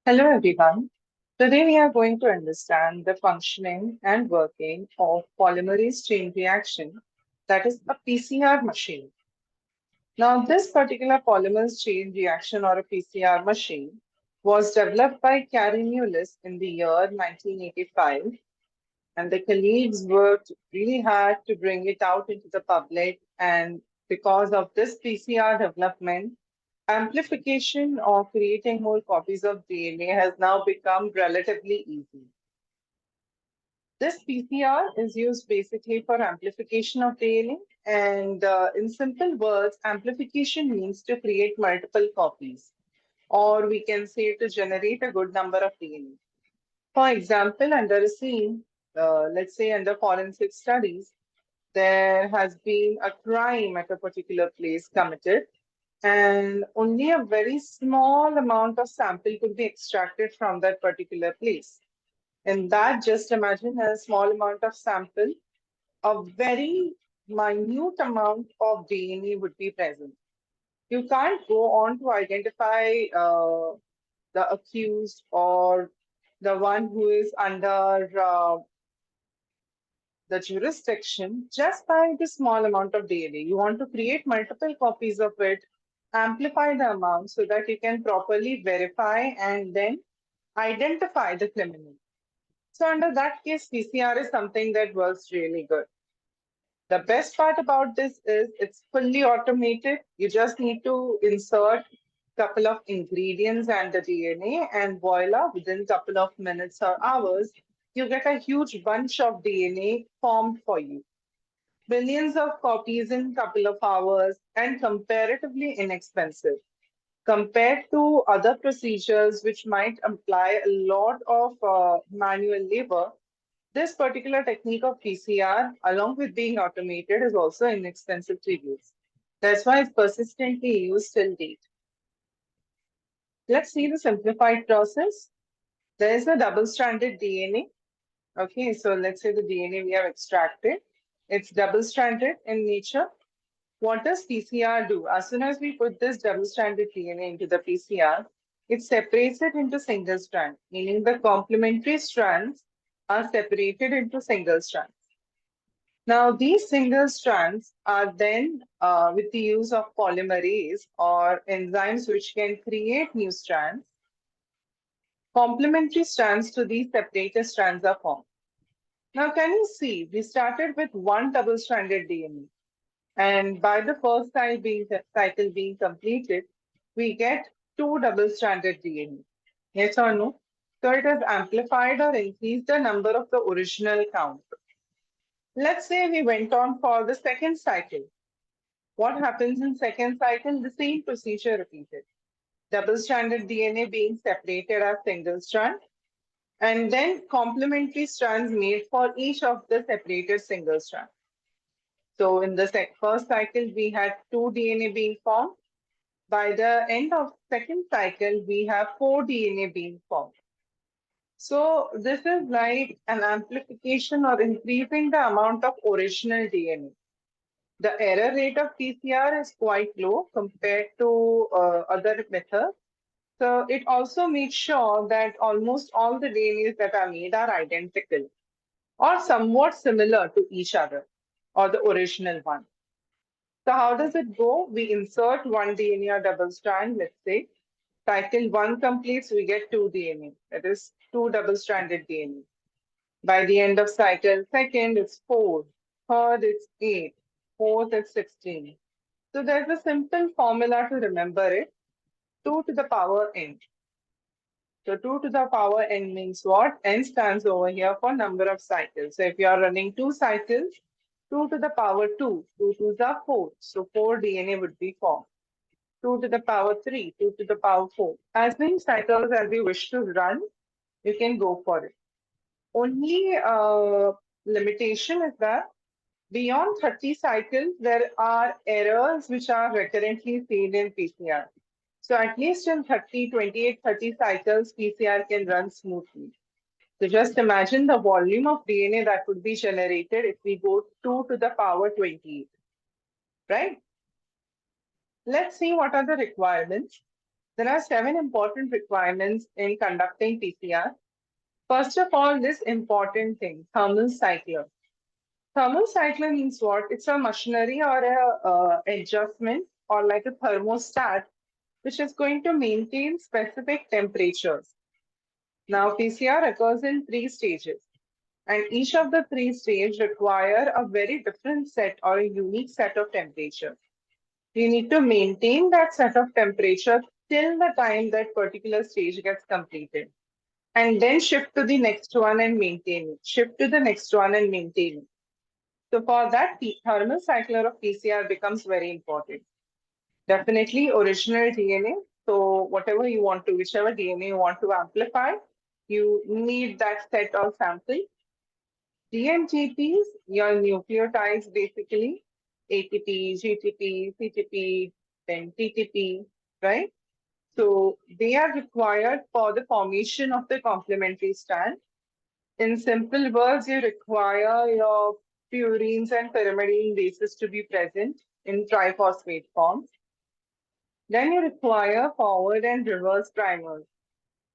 Hello, everyone. Today we are going to understand the functioning and working of polymerase chain reaction, that is a PCR machine. Now, this particular polymerase chain reaction or a PCR machine was developed by Kary Mullis in the year 1985, and the colleagues worked really hard to bring it out into the public. And because of this PCR development, amplification or creating more copies of DNA has now become relatively easy. This PCR is used basically for amplification of DNA, and in simple words, amplification means to create multiple copies, or we can say to generate a good number of DNA. For example, under a scene, let's say under forensic studies, there has been a crime at a particular place committed, and only a very small amount of sample could be extracted from that particular place. In that, just imagine a small amount of sample, a very minute amount of DNA would be present. You can't go on to identify the accused or the one who is under the jurisdiction just by the small amount of DNA. You want to create multiple copies of it, amplify the amount so that you can properly verify and then identify the criminal. So under that case, PCR is something that works really good. The best part about this is it's fully automated. You just need to insert couple of ingredients and the DNA, and voila, within couple of minutes or hours, you get a huge bunch of DNA formed for you. Billions of copies in couple of hours and comparatively inexpensive compared to other procedures which might imply a lot of manual labor. This particular technique of PCR, along with being automated, is also inexpensive to use. That's why it's persistently used till date. Let's see the simplified process. There is a double-stranded DNA. Okay, so let's say the DNA we have extracted. It's double-stranded in nature. What does PCR do? As soon as we put this double-stranded DNA into the PCR, it separates it into single strand, meaning the complementary strands are separated into single strands. Now, these single strands are then, with the use of polymerase or enzymes which can create new strands, complementary strands to these separated strands are formed. Now, can you see? We started with one double-stranded DNA. And by the first cycle being completed, we get two double-stranded DNA. Yes or no? So it has amplified or increased the number of the original count. Let's say we went on for the second cycle. What happens in second cycle? The same procedure repeated. Double-stranded DNA being separated as single strand, and then complementary strands made for each of the separated single strands. So in the first cycle, we had two DNA being formed. By the end of second cycle, we have four DNA being formed. So this is like an amplification or increasing the amount of original DNA. The error rate of PCR is quite low compared to other methods. So it also makes sure that almost all the DNAs that are made are identical or somewhat similar to each other or the original one. So how does it go? We insert one DNA or double strand, let's say. Cycle one completes, we get two DNA. That is two double-stranded DNA. By the end of cycle second, it's four. Third, it's eight. Fourth, it's 16. So there's a simple formula to remember it. 2 to the power n. So 2 to the power n means what? N stands over here for number of cycles. So if you are running two cycles, 2 to the power 2, 2 to the 4. So 4 DNA would be formed. 2 to the power 3, 2 to the power 4. As many cycles as you wish to run, you can go for it. Only limitation is that beyond 30 cycles, there are errors which are recurrently seen in PCR. So at least in 30, 28, 30 cycles, PCR can run smoothly. So just imagine the volume of DNA that would be generated if we go 2 to the power 28, right? Let's see what are the requirements. There are 7 important requirements in conducting PCR. First of all, this important thing, thermal cycler. Thermal cycler means what? It's a machinery or a adjustment or like a thermostat which is going to maintain specific temperatures. Now, PCR occurs in 3 stages, and each of the 3 stages require a very different set or a unique set of temperature. You need to maintain that set of temperature till the time that particular stage gets completed, and then shift to the next one and maintain it. Shift to the next one and maintain it. So for that, the thermal cycler of PCR becomes very important. Definitely original DNA. So whatever you want to, whichever DNA you want to amplify, you need that set of sample. DNGPs, your nucleotides basically, ATP, GTP, CTP, then TTP, right? So they are required for the formation of the complementary strand. In simple words, you require your purines and pyrimidine bases to be present in triphosphate forms. Then you require forward and reverse primers.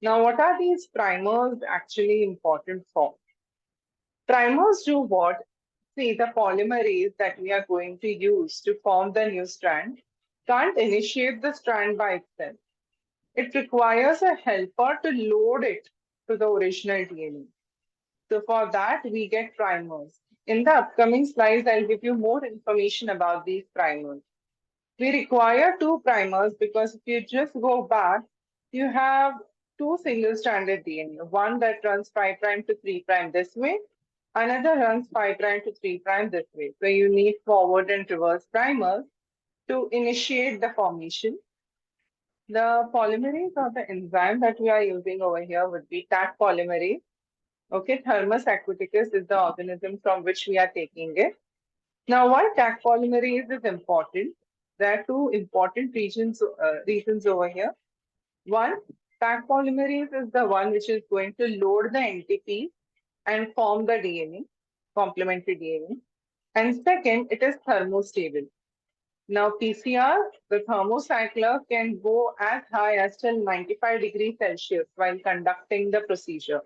Now, what are these primers actually important for? Primers do what? See, the polymerase that we are going to use to form the new strand can't initiate the strand by itself. It requires a helper to load it to the original DNA. So for that, we get primers. In the upcoming slides, I'll give you more information about these primers. We require 2 primers because if you just go back, you have 2 single-stranded DNA. One that runs 5' to 3' this way, another runs 5' to 3' this way. So you need forward and reverse primers to initiate the formation. The polymerase or the enzyme that we are using over here would be Taq polymerase. Okay, Thermus aquaticus is the organism from which we are taking it. Now, why Taq polymerase is important? There are 2 important reasons over here. One, Taq polymerase is the one which is going to load the NTP and form the DNA, complementary DNA. And second, it is thermostable. Now, PCR, the thermocycler can go as high as till 95 degrees Celsius while conducting the procedure.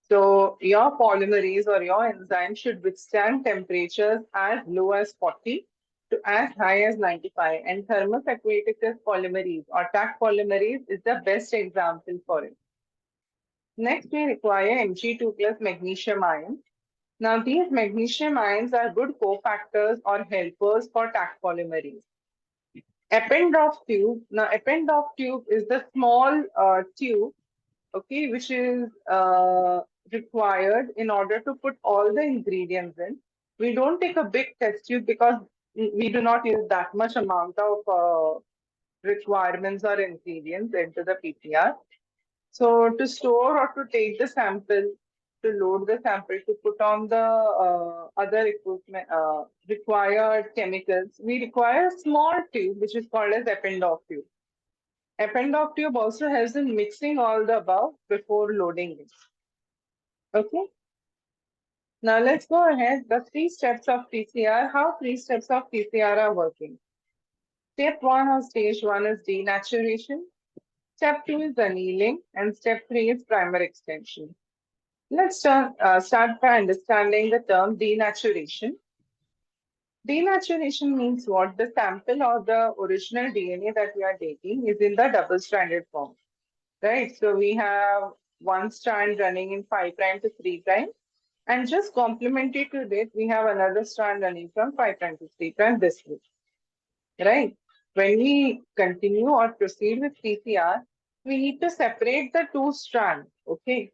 So your polymerase or your enzyme should withstand temperatures as low as 40 to as high as 95. And thermus aquaticus polymerase or Taq polymerase is the best example for it. Next, we require Mg2 plus magnesium ions. Now, these magnesium ions are good cofactors or helpers for Taq polymerase. Eppendorf tube. Now, Eppendorf tube is the small tube, okay, which is required in order to put all the ingredients in. We don't take a big test tube because we do not use that much amount of requirements or ingredients into the PCR. So to store or to take the sample, to load the sample, to put on the other equipment, required chemicals, we require a small tube, which is called as Eppendorf tube. Eppendorf tube also helps in mixing all the above before loading it. Okay. Now let's go ahead. The 3 steps of PCR, how 3 steps of PCR are working. Step 1 or stage 1 is denaturation. Step 2 is annealing, and step 3 is primer extension. Let's start by understanding the term denaturation. Denaturation means what? The sample or the original DNA that we are taking is in the double-stranded form, right? So we have one strand running in 5' to 3', and just complementary to it, we have another strand running from 5' to 3' this way, right? When we continue or proceed with PCR, we need to separate the 2 strands, okay?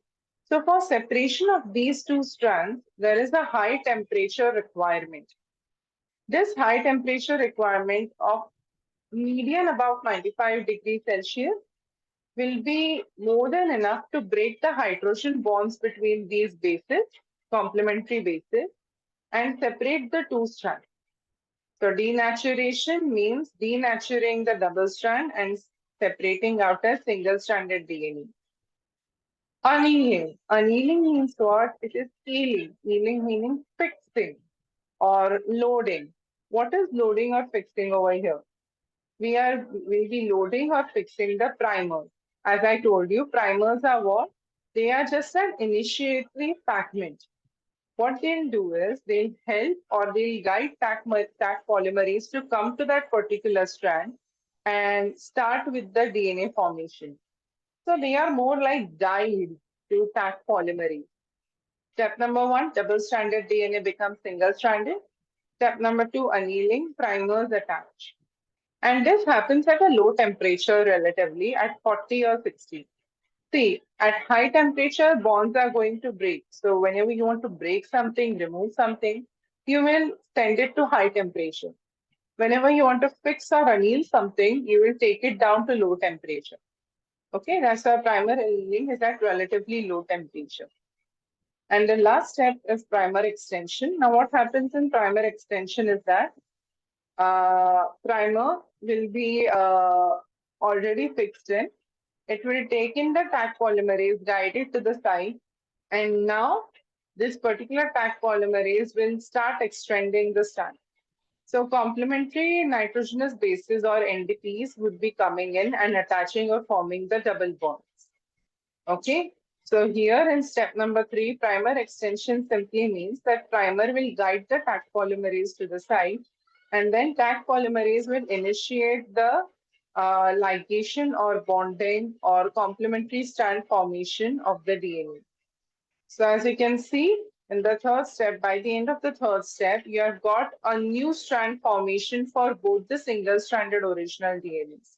So for separation of these 2 strands, there is a high temperature requirement. This high temperature requirement of median about 95 degrees Celsius will be more than enough to break the hydrogen bonds between these bases, complementary bases, and separate the 2 strands. So denaturation means denaturing the double strand and separating out a single-stranded DNA. Annealing. Annealing means what? It is sealing. Sealing meaning fixing or loading. What is loading or fixing over here? we'll be loading or fixing the primers. As I told you, primers are what? They are just an initiatory fragment. What they'll do is they'll help or they'll guide Taq polymerase to come to that particular strand and start with the DNA formation. So they are more like guide to Taq polymerase. Step number one, double-stranded DNA becomes single-stranded. Step number two, annealing, primers attach. And this happens at a low temperature relatively at 40 or 60. See, at high temperature, bonds are going to break. So whenever you want to break something, remove something, you will send it to high temperature. Whenever you want to fix or anneal something, you will take it down to low temperature. Okay, that's why primer annealing is at relatively low temperature. And the last step is primer extension. Now, what happens in primer extension is that primer will be already fixed in. It will take in the Taq polymerase, guide it to the site, and now this particular Taq polymerase will start extending the strand. So complementary nitrogenous bases or NDPs would be coming in and attaching or forming the double bonds. Okay. So here in step number 3, primer extension simply means that primer will guide the Taq polymerase to the site, and then Taq polymerase will initiate the ligation or bonding or complementary strand formation of the DNA. So as you can see in the third step, by the end of the third step, you have got a new strand formation for both the single-stranded original DNAs,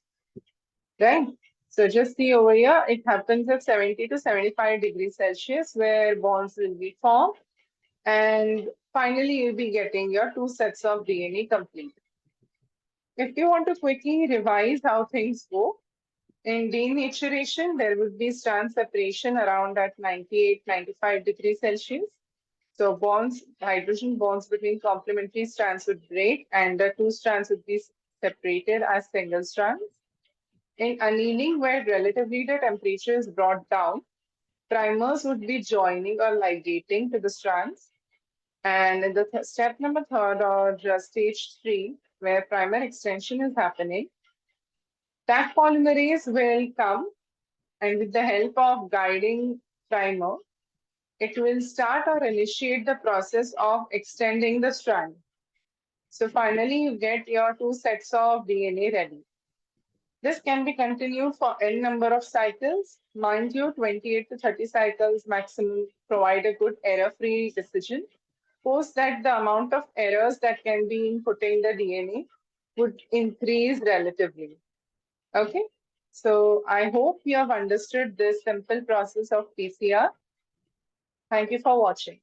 right? So just see over here, it happens at 70 to 75 degrees Celsius where bonds will be formed. And finally, you'll be getting your 2 sets of DNA complete. If you want to quickly revise how things go, in denaturation, there will be strand separation around at 98, 95 degrees Celsius. So bonds, hydrogen bonds between complementary strands would break and the 2 strands would be separated as single strands. In annealing, where relatively the temperature is brought down, primers would be joining or ligating to the strands. And in the step number 3 or stage 3, where primer extension is happening, Taq polymerase will come and with the help of guiding primer, it will start or initiate the process of extending the strand. So finally, you get your 2 sets of DNA ready. This can be continued for n number of cycles. Mind you, 28 to 30 cycles maximum provide a good error-free decision. Post that, the amount of errors that can be in putting the DNA would increase relatively. Okay, so I hope you have understood this simple process of PCR. Thank you for watching.